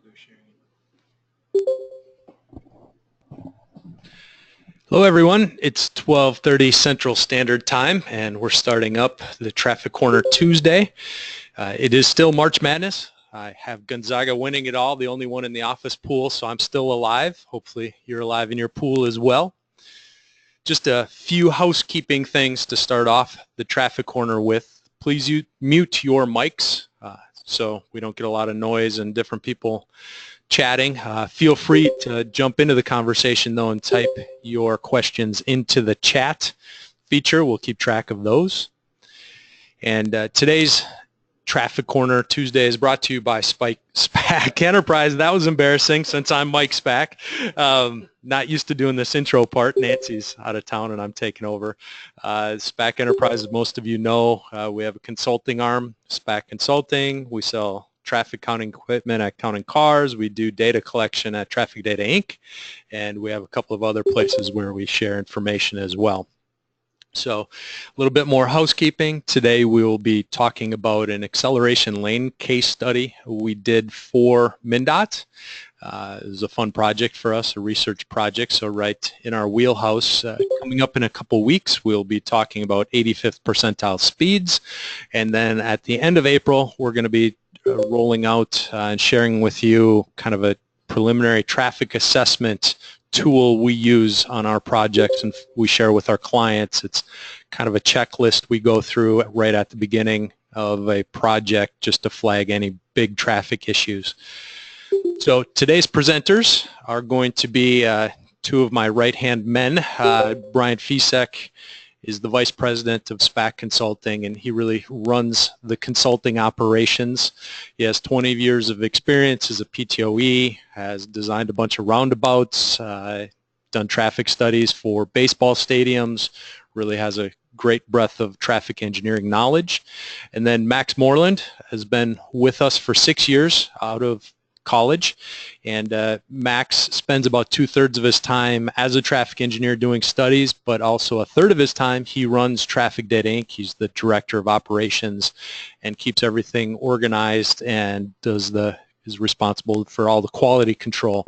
go sharing. Hello everyone, it's 12:30 Central Standard Time and we're starting up the Traffic Corner Tuesday. It is still March Madness. I have Gonzaga winning it all, the only one in the office pool, so I'm still alive. Hopefully you're alive in your pool as well. Just a few housekeeping things to start off the Traffic Corner with. Please mute your mics so we don't get a lot of noise and different people chatting. Feel free to jump into the conversation though and type your questions into the chat feature. We'll keep track of those. And today's Traffic Corner Tuesday is brought to you by SPAC Enterprise. That was embarrassing since I'm Mike SPAC. Not used to doing this intro part. Nancy's out of town and I'm taking over. SPAC Enterprise, as most of you know, we have a consulting arm, SPAC Consulting. We sell traffic counting equipment at Counting Cars. We do data collection at Traffic Data Inc. And we have a couple of other places where we share information as well. So a little bit more housekeeping. Today we will be talking about an acceleration lane case study we did for MnDOT. It was a fun project for us, a research project, so right in our wheelhouse. Coming up in a couple weeks, we'll be talking about 85th percentile speeds. And then at the end of April, we're going to be rolling out and sharing with you kind of a preliminary traffic assessment tool we use on our projects and we share with our clients. It's kind of a checklist we go through right at the beginning of a project just to flag any big traffic issues. So today's presenters are going to be two of my right-hand men. Brian Fisek is the Vice President of SPAC Consulting, and he really runs the consulting operations. He has 20 years of experience as a PTOE, has designed a bunch of roundabouts, done traffic studies for baseball stadiums, really has a great breadth of traffic engineering knowledge. And then Max Moreland has been with us for 6 years out of college, and Max spends about 2/3 of his time as a traffic engineer doing studies, but also 1/3 of his time he runs Traffic Data Inc. He's the director of operations and keeps everything organized and is responsible for all the quality control.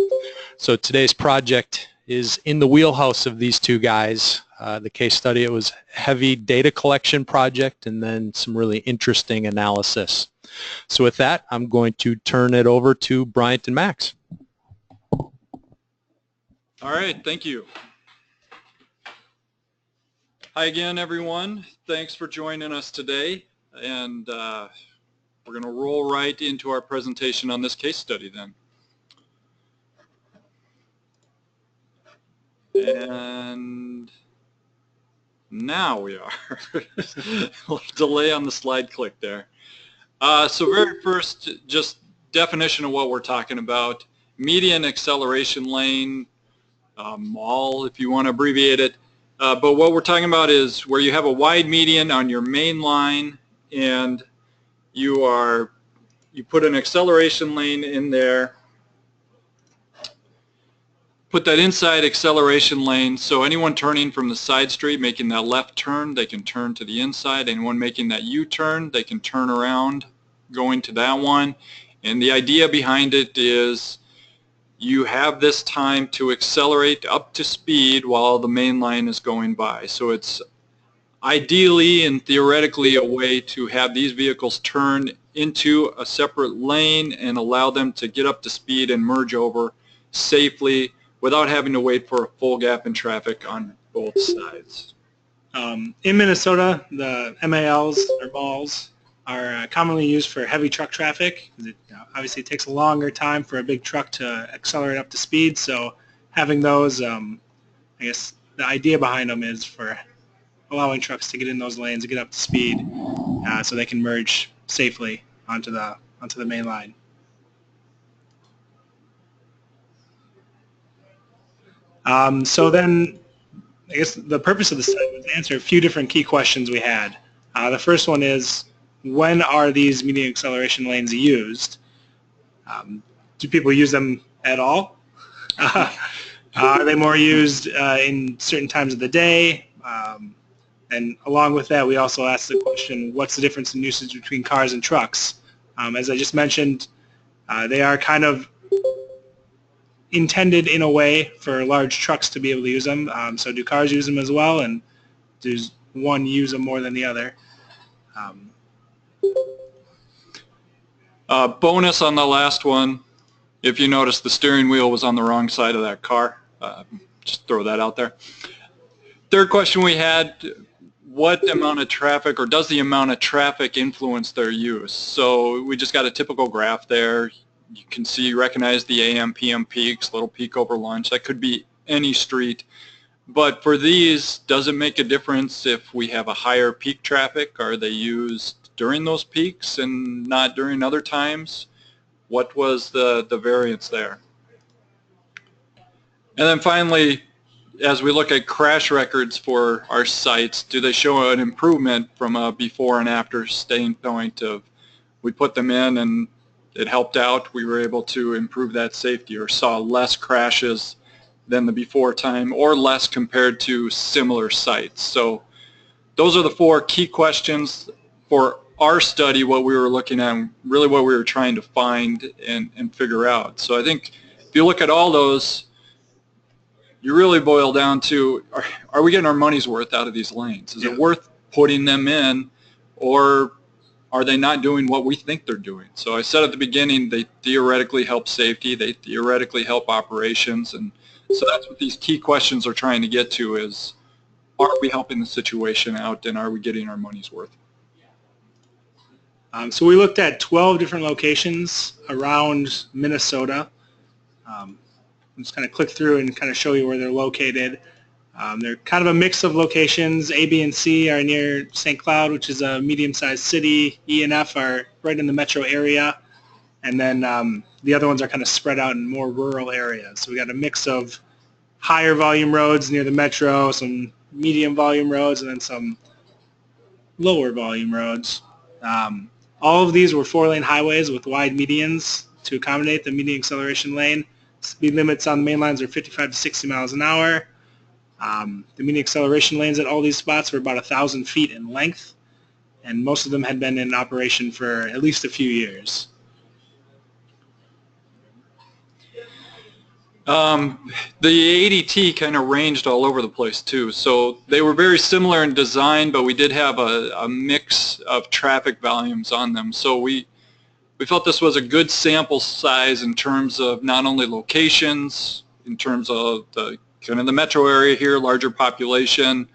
So today's project is in the wheelhouse of these two guys. The case study, it was heavy data collection project and then some really interesting analysis. So with that, I'm going to turn it over to Bryant and Max. All right, thank you. Hi again, everyone. Thanks for joining us today. And we're going to roll right into our presentation on this case study then. And now we are. A little delay on the slide click there. So very first, just definition of what we're talking about. Median acceleration lane, MAL if you want to abbreviate it. But what we're talking about is where you have a wide median on your main line and you put an acceleration lane in there. Put that inside acceleration lane, so anyone turning from the side street making that left turn, they can turn to the inside. Anyone making that U-turn, they can turn around going to that one. And the idea behind it is you have this time to accelerate up to speed while the main line is going by. So it's ideally and theoretically a way to have these vehicles turn into a separate lane and allow them to get up to speed and merge over safely without having to wait for a full gap in traffic on both sides. In Minnesota, the MALs or MALs are commonly used for heavy truck traffic. It obviously takes a longer time for a big truck to accelerate up to speed, so having those, I guess the idea behind them is for allowing trucks to get in those lanes, to get up to speed, so they can merge safely onto the main line. So then, I guess the purpose of the study was to answer a few different key questions we had. The first one is, when are these median acceleration lanes used? Do people use them at all? Are they more used in certain times of the day? And along with that, we also asked the question, what's the difference in usage between cars and trucks? As I just mentioned, they are kind of intended in a way for large trucks to be able to use them. So do cars use them as well, and does one use them more than the other? Bonus on the last one, if you notice the steering wheel was on the wrong side of that car. Just throw that out there. Third question we had, what amount of traffic, or does the amount of traffic influence their use? So we just got a typical graph there. You can see, recognize the AM, PM peaks, little peak over lunch. That could be any street. But for these, does it make a difference if we have a higher peak traffic? Are they used during those peaks and not during other times? What was the variance there? And then finally, as we look at crash records for our sites, do they show an improvement from a before and after standpoint of we put them in and it helped out, we were able to improve that safety, or saw less crashes than the before time, or less compared to similar sites? So those are the 4 key questions for our study, what we were looking at, really what we were trying to find and figure out. So I think if you look at all those, you really boil down to, are we getting our money's worth out of these lanes? Is it worth putting them in, or are they not doing what we think they're doing? So I said at the beginning, they theoretically help safety, they theoretically help operations, and so that's what these key questions are trying to get to is, are we helping the situation out, and are we getting our money's worth? So we looked at 12 different locations around Minnesota. Just kind of click through and kind of show you where they're located. They're kind of a mix of locations. A, B, and C are near St. Cloud, which is a medium-sized city. E and F are right in the metro area. And then the other ones are kind of spread out in more rural areas. So we got a mix of higher volume roads near the metro, some medium volume roads, and then some lower volume roads. All of these were 4-lane highways with wide medians to accommodate the median acceleration lane. Speed limits on the main lines are 55 to 60 miles an hour. The median acceleration lanes at all these spots were about 1,000 feet in length, and most of them had been in operation for at least a few years. The ADT kind of ranged all over the place too. So they were very similar in design, but we did have a mix of traffic volumes on them. So we felt this was a good sample size in terms of not only locations, in terms of the kind of the metro area here, larger population,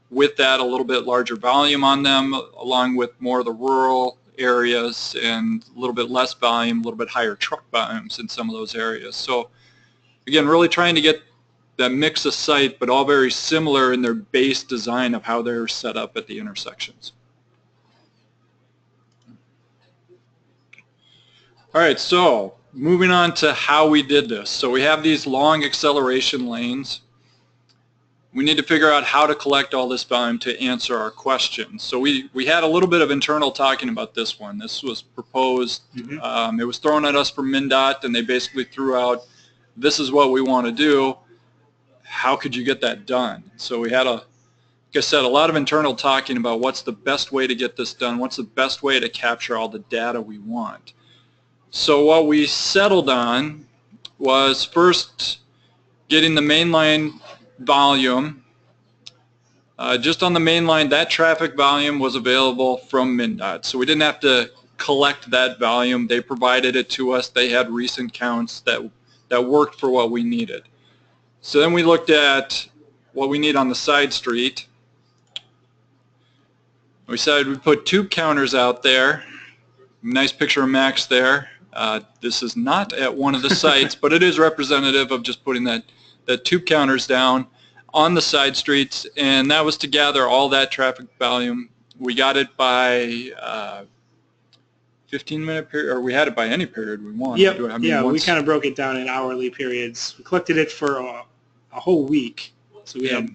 with that a little bit larger volume on them, along with more of the rural areas and a little bit less volume, a little bit higher truck volumes in some of those areas. So again, really trying to get that mix of site, but all very similar in their base design of how they're set up at the intersections. All right, so moving on to how we did this. So we have these long acceleration lanes. We need to figure out how to collect all this volume to answer our questions. So we had a little bit of internal talking about this one. This was proposed. It was thrown at us from MnDOT, and they basically threw out, this is what we want to do. How could you get that done? So we had, like I said, a lot of internal talking about what's the best way to get this done, what's the best way to capture all the data we want. So what we settled on was first getting the mainline volume. Just on the mainline, that traffic volume was available from MnDOT. So we didn't have to collect that volume. They provided it to us. They had recent counts that worked for what we needed. So then we looked at what we need on the side street. We decided we'd put tube counters out there. Nice picture of Max there. This is not at one of the sites, but it is representative of just putting that tube counters down on the side streets, and that was to gather all that traffic volume. We got it by 15-minute period, or we had it by any period we wanted. Yep. We kind of broke it down in hourly periods. We collected it for a whole week, so we had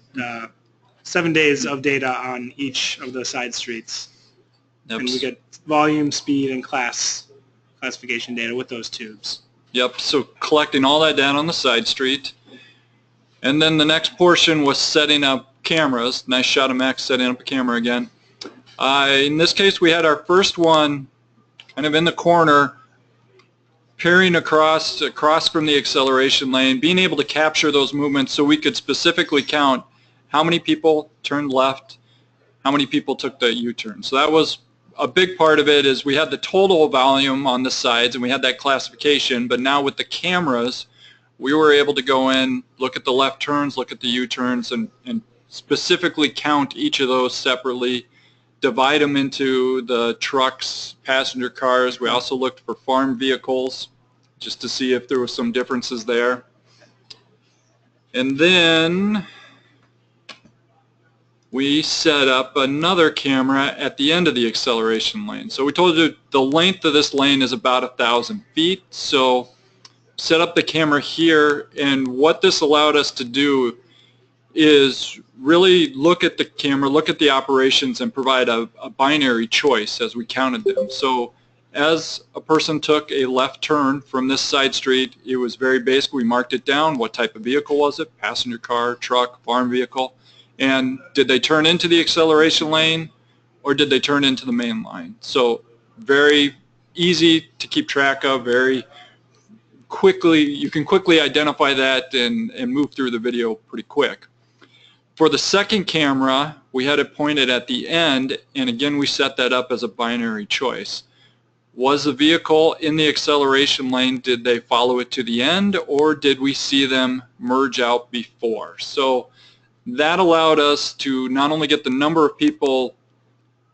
7 days of data on each of the side streets. And we get volume, speed, and classification data with those tubes. Yep, so collecting all that data on the side street. And then the next portion was setting up cameras. Nice shot of Max setting up a camera again. In this case, we had our first one kind of in the corner, pairing across from the acceleration lane, being able to capture those movements so we could specifically count how many people turned left, how many people took the U-turn. So that was a big part of it. Is we had the total volume on the sides and we had that classification, but now with the cameras we were able to go in, look at the left turns, look at the U-turns, and specifically count each of those separately, divide them into the trucks, passenger cars. We also looked for farm vehicles just to see if there was some differences there. And then we set up another camera at the end of the acceleration lane. So we told you the length of this lane is about 1,000 feet. So set up the camera here, and what this allowed us to do is really look at the camera, look at the operations, and provide a binary choice as we counted them. So as a person took a left turn from this side street, it was very basic. We marked it down. What type of vehicle was it? Passenger car, truck, farm vehicle. And did they turn into the acceleration lane or did they turn into the main line? So very easy to keep track of, very quickly, you can quickly identify that and move through the video pretty quick. For the second camera, we had it pointed at the end, and again we set that up as a binary choice. Was the vehicle in the acceleration lane, did they follow it to the end, or did we see them merge out before? So that allowed us to not only get the number of people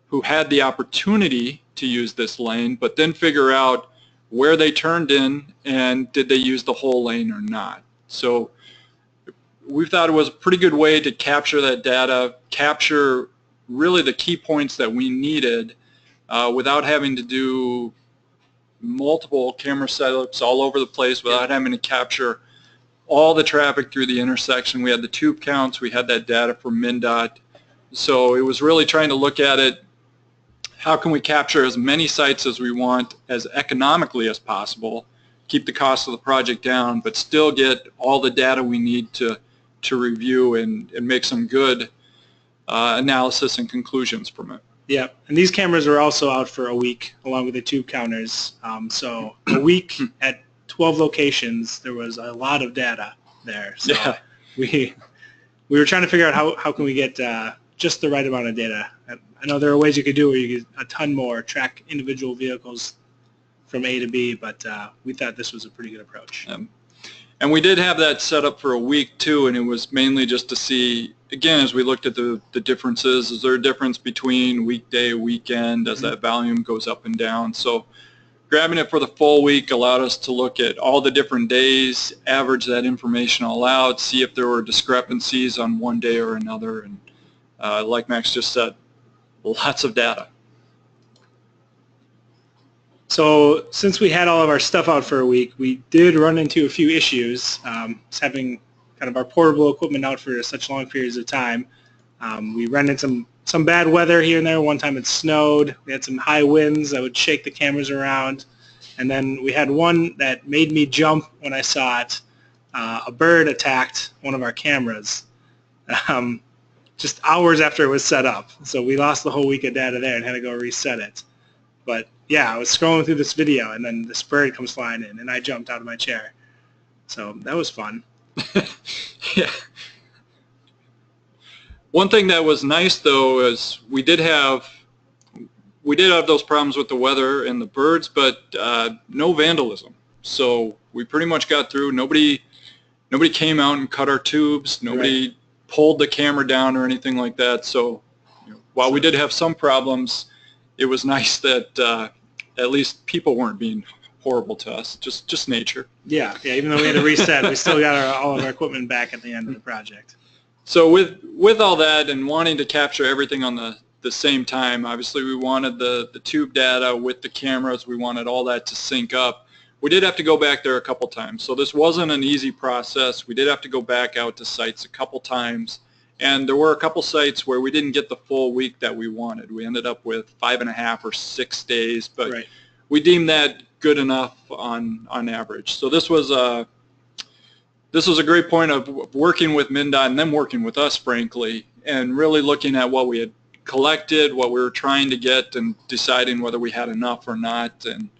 who had the opportunity to use this lane, but then figure out where they turned in and did they use the whole lane or not. So we thought it was a pretty good way to capture that data, capture really the key points that we needed without having to do multiple camera setups all over the place, without having to capture all the traffic through the intersection. We had the tube counts, we had that data from MnDOT. So it was really trying to look at it, how can we capture as many sites as we want as economically as possible, keep the cost of the project down, but still get all the data we need to review and make some good analysis and conclusions from it. Yeah, and these cameras were also out for a week along with the tube counters. So a week at 12 locations, there was a lot of data there. So yeah. we were trying to figure out how can we get just the right amount of data. I know there are ways you could do where you get a ton more, track individual vehicles from A to B, but we thought this was a pretty good approach. And we did have that set up for a week too, and it was mainly just to see, again, as we looked at the differences, is there a difference between weekday, weekend, as that volume goes up and down? So grabbing it for the full week allowed us to look at all the different days, average that information all out, see if there were discrepancies on one day or another, and like Max just said, lots of data. So since we had all of our stuff out for a week, we did run into a few issues. Having kind of our portable equipment out for such long periods of time, we ran into some bad weather here and there. One time it snowed. We had some high winds that would shake the cameras around. And then we had one that made me jump when I saw it. A bird attacked one of our cameras just hours after it was set up. So we lost the whole week of data there and had to go reset it. But yeah, I was scrolling through this video and then this bird comes flying in and I jumped out of my chair. So that was fun. Yeah. One thing that was nice though is we did have those problems with the weather and the birds, but no vandalism. So we pretty much got through. Nobody came out and cut our tubes. Nobody pulled the camera down or anything like that. So while we did have some problems, it was nice that at least people weren't being horrible to us, just nature. Yeah, even though we had to reset, we still got all of our equipment back at the end of the project. So with all that and wanting to capture everything on the same time, obviously we wanted the tube data with the cameras, we wanted all that to sync up. We did have to go back there a couple times, so this wasn't an easy process. We did have to go back out to sites a couple times, and there were a couple sites where we didn't get the full week that we wanted. We ended up with 5.5 or 6 days, but we deemed that good enough on average. So this was a great point of working with MnDOT and them working with us, frankly, and really looking at what we had collected, what we were trying to get, and deciding whether we had enough or not. And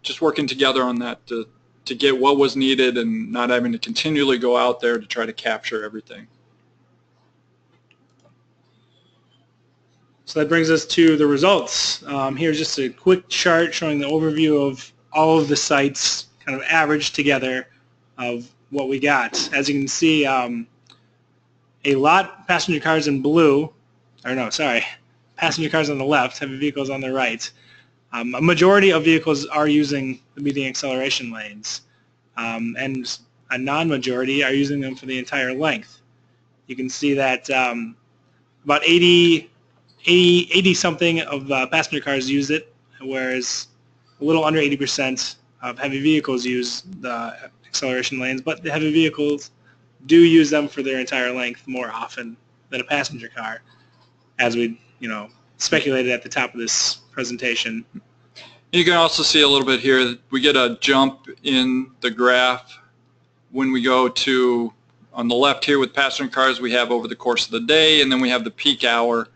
just working together on that to get what was needed and not having to continually go out there to try to capture everything. So that brings us to the results. Here's just a quick chart showing the overview of all of the sites kind of averaged together of what we got. As you can see, a lot passenger cars in blue, or no, sorry, passenger cars on the left, heavy vehicles on the right. A majority of vehicles are using the median acceleration lanes, and a non-majority are using them for the entire length. You can see that about 80 something of passenger cars use it, whereas a little under 80% of heavy vehicles use the acceleration lanes, but the heavy vehicles do use them for their entire length more often than a passenger car, as we speculated at the top of this presentation. You can also see a little bit here, we get a jump in the graph when we go to, on the left here with passenger cars, we have over the course of the day, and then we have the peak hour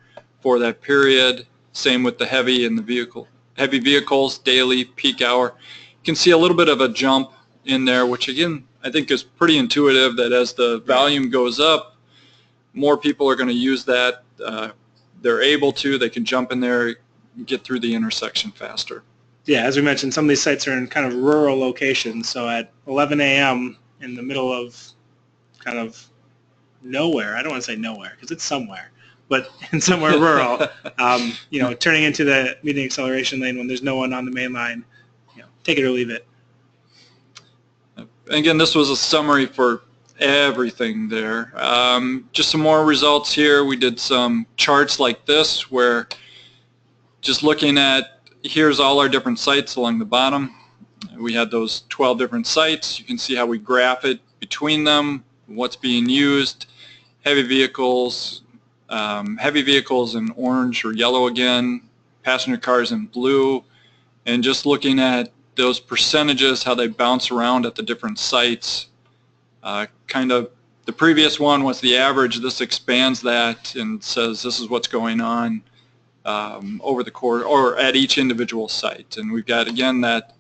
for that period. Same with the heavy vehicles, daily peak hour. You can see a little bit of a jump in there, which again, I think is pretty intuitive that as the volume goes up, more people are going to use that. They're able to, they can jump in there, get through the intersection faster. Yeah, as we mentioned, some of these sites are in kind of rural locations, so at 11 a.m. in the middle of kind of nowhere, I don't want to say nowhere because it's somewhere, but in somewhere rural, turning into the median acceleration lane when there's no one on the main line, take it or leave it. Again, this was a summary for everything there. Just some more results here. We did some charts like this where just looking at, here's all our different sites along the bottom. We had those 12 different sites. You can see how we graph it between them, what's being used. Heavy vehicles in orange or yellow again, passenger cars in blue, and just looking at those percentages, how they bounce around at the different sites. Kind of the previous one was the average. This expands that and says this is what's going on over the course or at each individual site. And we've got again that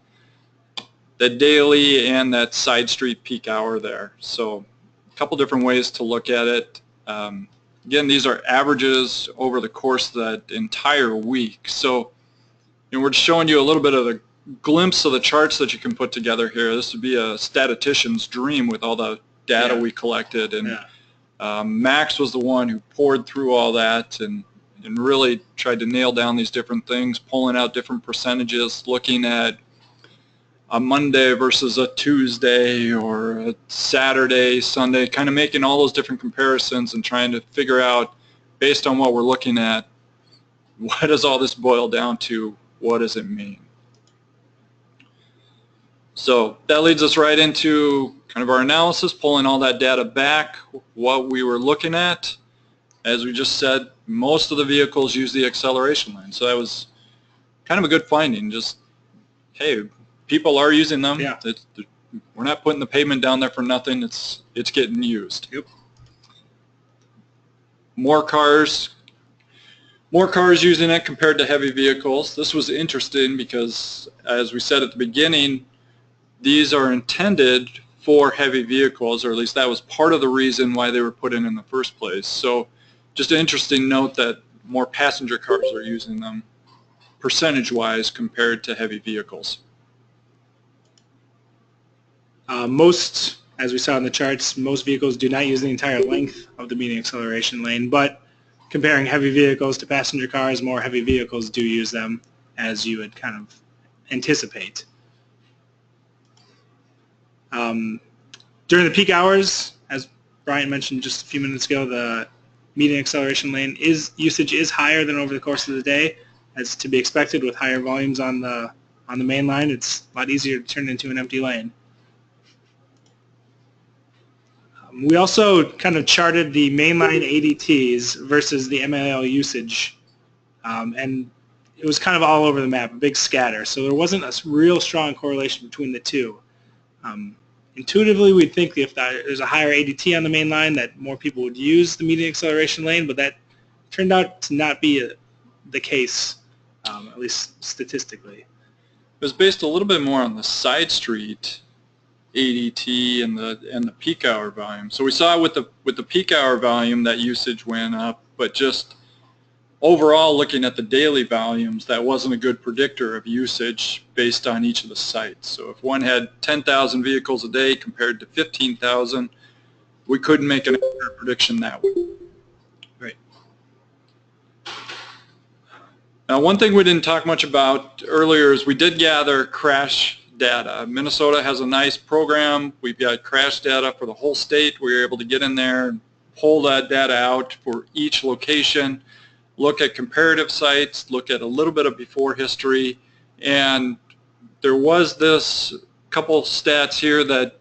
daily and that side street peak hour there. So a couple different ways to look at it. Again, these are averages over the course of that entire week. So we're just showing you a little bit of a glimpse of the charts that you can put together here. This would be a statistician's dream with all the data we collected. And Max was the one who poured through all that and really tried to nail down these different things, pulling out different percentages, looking at a Monday versus a Tuesday or a Saturday, Sunday, kind of making all those different comparisons and trying to figure out, based on what we're looking at, what does all this boil down to? What does it mean? So that leads us right into kind of our analysis, pulling all that data back, what we were looking at. As we just said, most of the vehicles use the acceleration lane. So that was kind of a good finding. Just, hey, people are using them. Yeah. We're not putting the pavement down there for nothing. It's getting used. Yep. More cars using it compared to heavy vehicles. This was interesting because, as we said at the beginning, these are intended for heavy vehicles, or at least that was part of the reason why they were put in the first place. So just an interesting note that more passenger cars are using them percentage-wise compared to heavy vehicles. Most, as we saw in the charts, most vehicles do not use the entire length of the median acceleration lane, but comparing heavy vehicles to passenger cars, more heavy vehicles do use them, as you would kind of anticipate. During the peak hours, as Brian mentioned just a few minutes ago, the median acceleration lane usage is higher than over the course of the day, as to be expected with higher volumes on the main line. It's a lot easier to turn into an empty lane. We also kind of charted the mainline ADTs versus the MLL usage, and it was kind of all over the map, a big scatter. So there wasn't a real strong correlation between the two. Intuitively, we'd think if there's a higher ADT on the main line that more people would use the median acceleration lane, but that turned out to not be the case, at least statistically. was based a little bit more on the side street ADT and the peak hour volume. So we saw with the peak hour volume that usage went up, but just overall looking at the daily volumes, that wasn't a good predictor of usage based on each of the sites. So if one had 10,000 vehicles a day compared to 15,000, we couldn't make an accurate prediction that way. Right. Now, one thing we didn't talk much about earlier is we did gather crash data. Minnesota has a nice program. We've got crash data for the whole state. We were able to get in there and pull that data out for each location, look at comparative sites, look at a little bit of before history, and there was this couple stats here that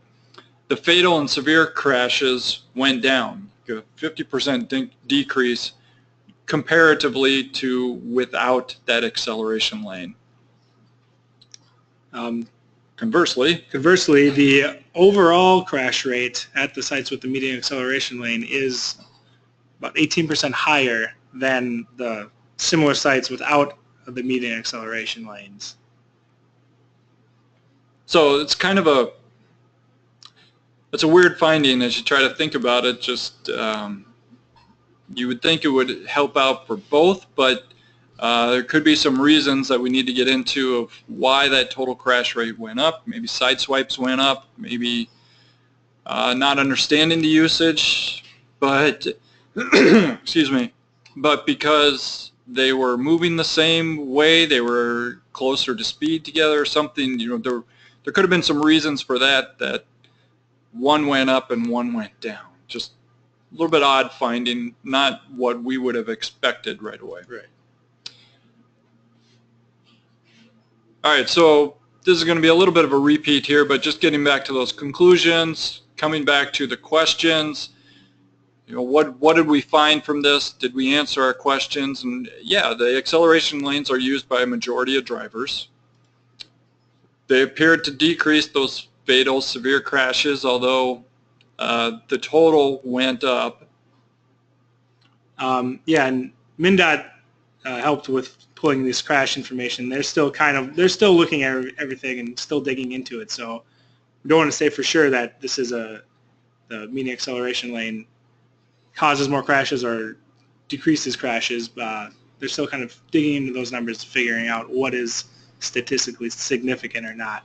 the fatal and severe crashes went down, a 50% decrease comparatively to without that acceleration lane. Conversely, the overall crash rate at the sites with the median acceleration lane is about 18% higher than the similar sites without the median acceleration lanes. So it's kind of it's a weird finding as you try to think about it. Just you would think it would help out for both, but there could be some reasons that we need to get into of why that total crash rate went up. Maybe side swipes went up, maybe not understanding the usage, but excuse me, but because they were moving the same way, they were closer to speed together or something, you know, there could have been some reasons for that one went up and one went down. Just a little bit odd finding, not what we would have expected right away. Right. All right, so this is going to be a little bit of a repeat here, but just getting back to those conclusions, coming back to the questions. You know, what did we find from this? Did we answer our questions? And yeah, the acceleration lanes are used by a majority of drivers. They appeared to decrease those fatal severe crashes, although the total went up. Yeah, and MnDOT helped with pulling this crash information. They're still looking at everything and still digging into it. So we don't want to say for sure that this is the median acceleration lane causes more crashes or decreases crashes. They're still kind of digging into those numbers, figuring out what is statistically significant or not.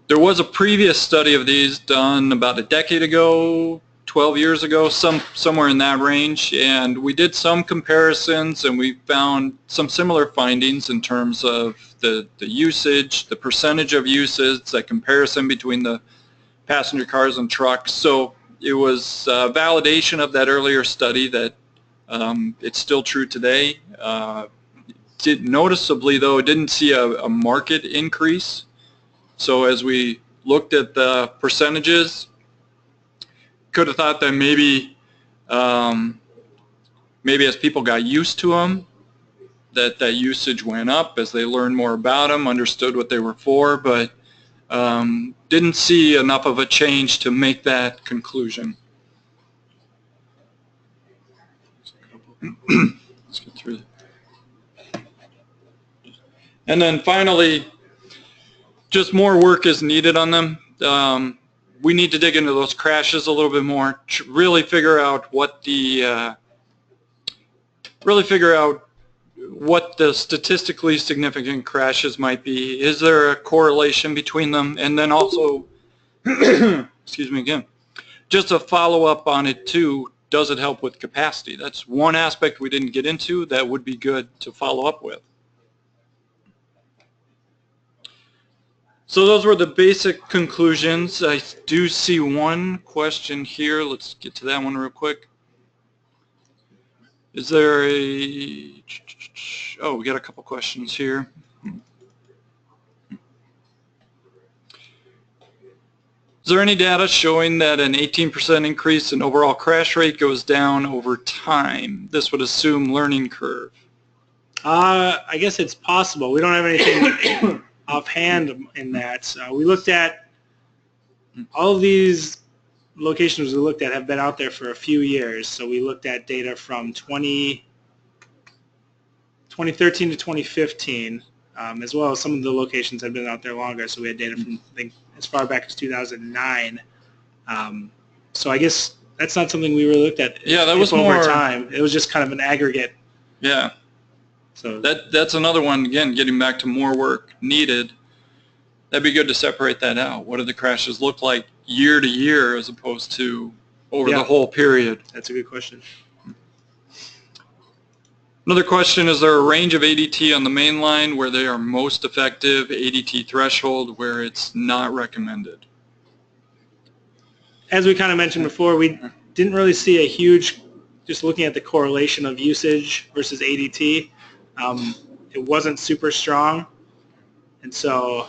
There was a previous study of these done about a decade ago, 12 years ago, somewhere in that range, and we did some comparisons and we found some similar findings in terms of the usage, the percentage of usage, that comparison between the passenger cars and trucks. So it was validation of that earlier study that it's still true today. Noticeably though, it didn't see a market increase. So as we looked at the percentages, could have thought that maybe as people got used to them, that usage went up as they learned more about them, understood what they were for, but didn't see enough of a change to make that conclusion. Let's get through it. And then finally, just more work is needed on them. We need to dig into those crashes a little bit more, really figure out what the statistically significant crashes might be. Is there a correlation between them? And then also, excuse me again, just a follow-up on it too, does it help with capacity? That's one aspect we didn't get into that would be good to follow up with. So those were the basic conclusions. I do see one question here. Let's get to that one real quick. Is there we got a couple questions here. Is there any data showing that an 18% increase in overall crash rate goes down over time? This would assume learning curve. I guess it's possible. We don't have anything offhand in that. We looked at all of these locations we looked at have been out there for a few years. So we looked at data from 2010 2013 to 2015, as well as some of the locations have been out there longer, so we had data from, I think, as far back as 2009. So I guess that's not something we really looked at. Yeah, that was over more time. It was just kind of an aggregate. Yeah. So that's another one, again, getting back to more work needed. That'd be good to separate that out. What do the crashes look like year to year as opposed to over the whole period? That's a good question. Another question, is there a range of ADT on the main line where they are most effective, ADT threshold where it's not recommended? As we kind of mentioned before, we didn't really see a huge, just looking at the correlation of usage versus ADT, it wasn't super strong. And so,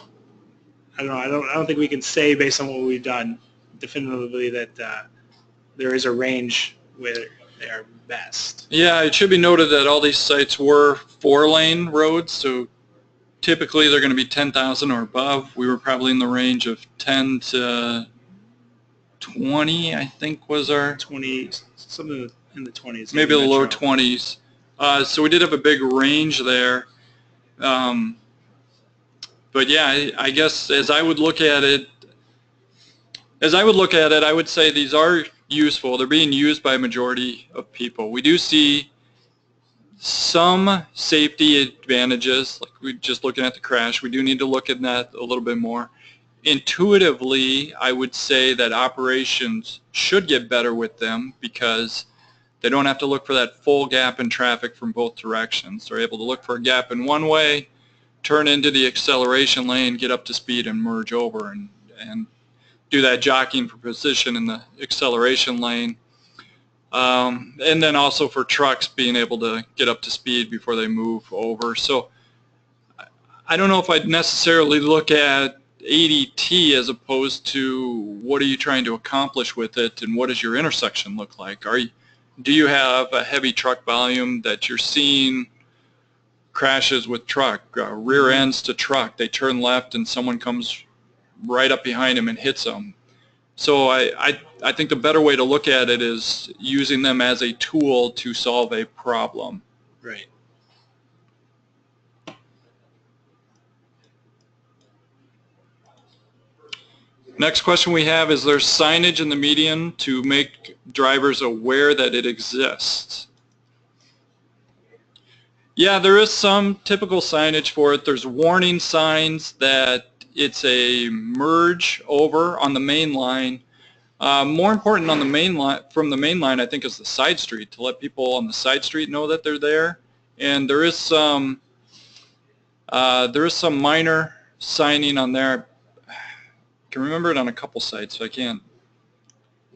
I don't know, I don't think we can say based on what we've done definitively that there is a range where they are best. Yeah, it should be noted that all these sites were 4-lane roads, so typically they're going to be 10,000 or above. We were probably in the range of 10 to 20, I think was our... 20, something in the 20s. Maybe the low 20s. So we did have a big range there. But yeah, I guess as I would look at it, I would say these are useful. They're being used by a majority of people. We do see some safety advantages, like we just looking at the crash. We do need to look at that a little bit more. Intuitively, I would say that operations should get better with them because they don't have to look for that full gap in traffic from both directions. They're able to look for a gap in one way, turn into the acceleration lane, get up to speed, and merge over and do that jockeying for position in the acceleration lane. And then also for trucks being able to get up to speed before they move over. So I don't know if I'd necessarily look at ADT as opposed to what are you trying to accomplish with it and what does your intersection look like? Do you have a heavy truck volume that you're seeing crashes with truck, rear ends to truck? They turn left and someone comes right up behind them and hits them. So I think the better way to look at it is using them as a tool to solve a problem. Right. Next question we have is there signage in the median to make drivers aware that it exists? Yeah, there is some typical signage for it. There's warning signs that it's a merge over on the main line. More important on the main line, from the main line, I think, is the side street, to let people on the side street know that they're there. And there is some minor signing on there. I can remember it on a couple sites, so I can't.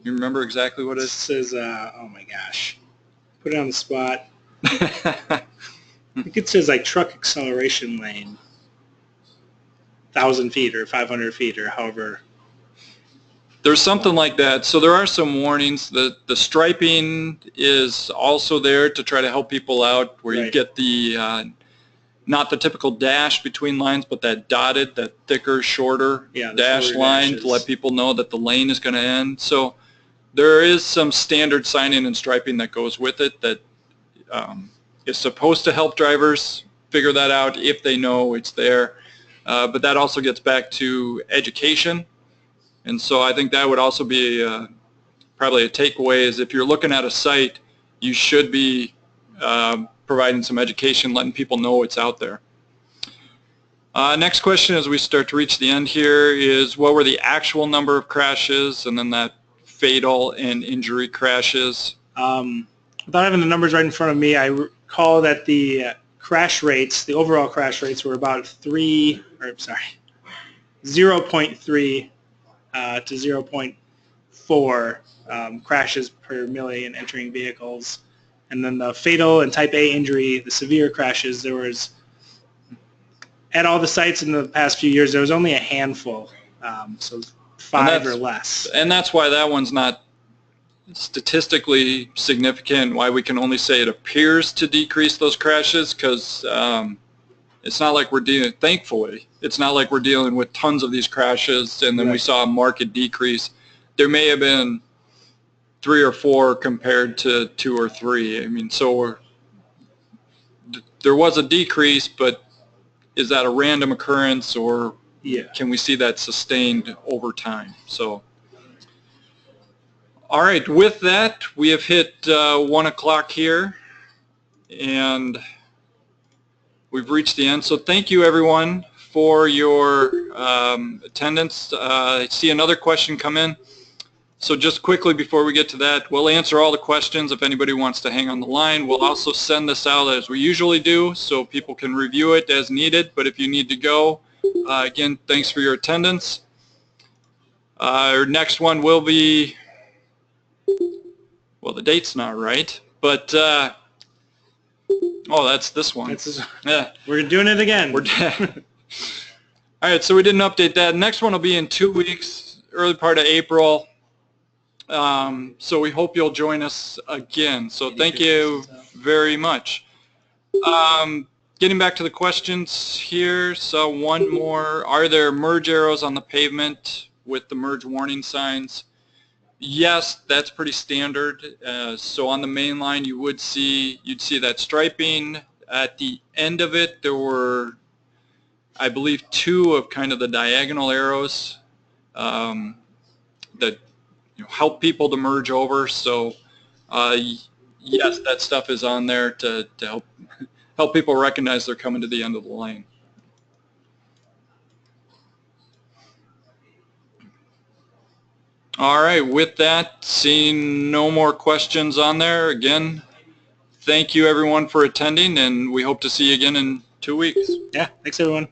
You remember exactly what it is? It says, oh my gosh, put it on the spot. I think it says like truck acceleration lane, 1,000 feet or 500 feet or however. There's something like that. So there are some warnings. The striping is also there to try to help people out, where you get the not the typical dash between lines, but that dotted, that thicker, shorter dash line to let people know that the lane is going to end. So there is some standard signing and striping that goes with it that is supposed to help drivers figure that out if they know it's there. But that also gets back to education. And so I think that would also be probably a takeaway, is if you're looking at a site, you should be providing some education, letting people know it's out there. Next question as we start to reach the end here is, what were the actual number of crashes and then that fatal and injury crashes? Without having the numbers right in front of me, I recall that the crash rates, the overall crash rates were about 0.3 to 0.4 crashes per million entering vehicles. And then the fatal and type A injury, the severe crashes, there was, at all the sites in the past few years, there was only a handful, so 5 or less. And that's why that one's not statistically significant, why we can only say it appears to decrease those crashes, because it's not like we're dealing, thankfully, it's not like we're dealing with tons of these crashes and then we saw a marked decrease. There may have been 3 or 4 compared to 2 or 3. I mean, so there was a decrease, but is that a random occurrence, or Yeah. can we see that sustained over time? So, all right, with that, we have hit 1 o'clock here, and we've reached the end. So thank you, everyone, for your attendance. I see another question come in. So just quickly before we get to that, we'll answer all the questions if anybody wants to hang on the line. We'll also send this out as we usually do so people can review it as needed. But if you need to go, again, thanks for your attendance. Our next one will be, well, the date's not right, but, oh, that's this one. Yeah. We're doing it again. We're dead. All right, so we didn't update that. Next one will be in 2 weeks, early part of April. So we hope you'll join us again. So thank you very much. Getting back to the questions here, so one more. Are there merge arrows on the pavement with the merge warning signs? Yes, that's pretty standard. So on the main line you'd see that striping. At the end of it there were, I believe, 2 of kind of the diagonal arrows that help people to merge over. So yes, that stuff is on there to help people recognize they're coming to the end of the lane. All right, with that, seeing no more questions on there, again, thank you everyone for attending, and we hope to see you again in 2 weeks. Yeah, thanks everyone.